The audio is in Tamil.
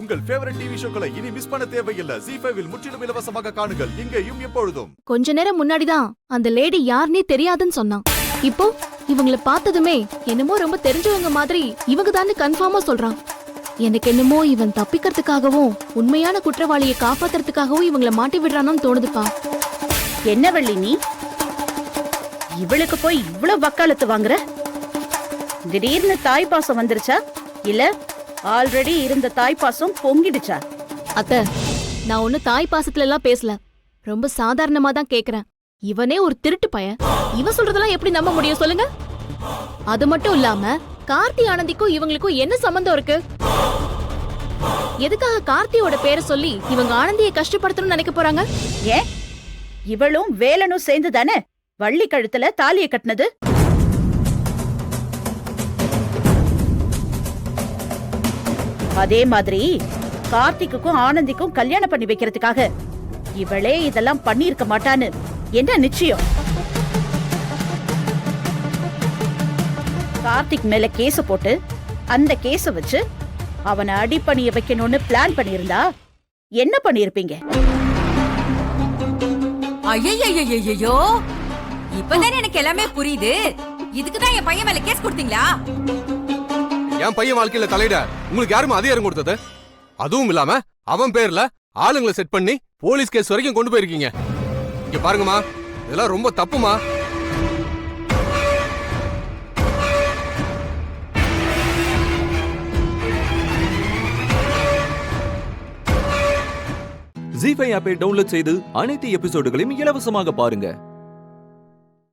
உங்கள் ஃபேவரட் டிவி ஷோக்களை இனி மிஸ் பண்ண தேவையில்லை. ZEE5 இல் முற்றிலும் இலவசமாக காணுங்கள். இங்கேயும் எப்பொழுதும். கொஞ்ச நேரம் முன்னாடிதான் அந்த லேடி யாருன்னே தெரியாதுன்னு சொன்னான். இப்போ இவங்கள பார்த்ததுமே என்னமோ ரொம்ப தெரிஞ்சவங்க மாதிரி இவங்க தான் கன்ஃபார்மா சொல்றான். எனக்கு என்னமோ இவன் தப்பிக்கிறதுக்காகவும் உண்மையான குற்றவாளியை காப்பாத்துறதுக்காகவும் இவங்கள மாட்டி விடுறானோன்னு தோணுதுப்பா. என்ன வள்ளி நீ இவளுக்கு போய் இவ்வளவு வக்காலத்து வாங்குற? திடீர்னு தாய் பாசம் வந்துருச்சா இல்ல ஆல்ரெடி இருந்த தாய் பாசம் பொங்கிடுச்சா? அத்த, நான் ஒண்ணு தாய் பாசத்துல எல்லாம் பேசல. ரொம்ப சாதாரணமா தான் கேக்குறேன். இவனே ஒரு திருட்டு பையன். இவன் சொல்றதெல்லாம் எப்படி நம்ப முடியும் சொல்லுங்க? அது மட்டும் இல்லாம கார்த்தி ஆனந்திக்கும் இவங்களுக்கும் என்ன சம்பந்தம் இருக்கு? எதுக்காக கார்த்தியோட பேரை சொல்லி இவங்க ஆனந்தியை கஷ்டப்படுத்தணும்னு நினைக்க போறாங்க? ஏன் இவளும் வேலனும் சேர்ந்து தானே வள்ளி கழுத்துல தாலியை கட்டினது? அதே மாதிரி கார்த்திக்குக்கும் ஆனந்திக்கும் கல்யாணம் பண்ணி வைக்கிறதுக்காக இவளே இதெல்லாம் பண்ணிருக்க மாட்டான்னு என்ன நிச்சயம்? கார்த்திக் மேல கேஸ போட்டு அந்த கேஸ வச்சு அவனை அடிப்பணிய வைக்கணும்னு பிளான் பண்ணிருந்தா என்ன பண்ணிருப்பீங்க? ஐயோ, இப்பதான் எனக்கு எல்லாமே புரியுது. இதுக்குதான் என் பையன் மேல கேஸ் கொடுத்தீங்களா? என் பையன் வாழ்க்கையில தலையிட உங்களுக்கு யாருமே அதிகாரம் கொடுத்தது? அதுவும் இல்லாம அவன் பேர்ல ஆளுங்களை செட் பண்ணி போலீஸ் கேஸ் வரைக்கும் கொண்டு போயிருக்கீங்க. இங்க பாருங்கம்மா, இதெல்லாம் ரொம்ப தப்புமா. ZEE5 ஆப்பை டவுன்லோட் செய்து அனைத்து எபிசோடுகளையும் இலவசமாக பாருங்க.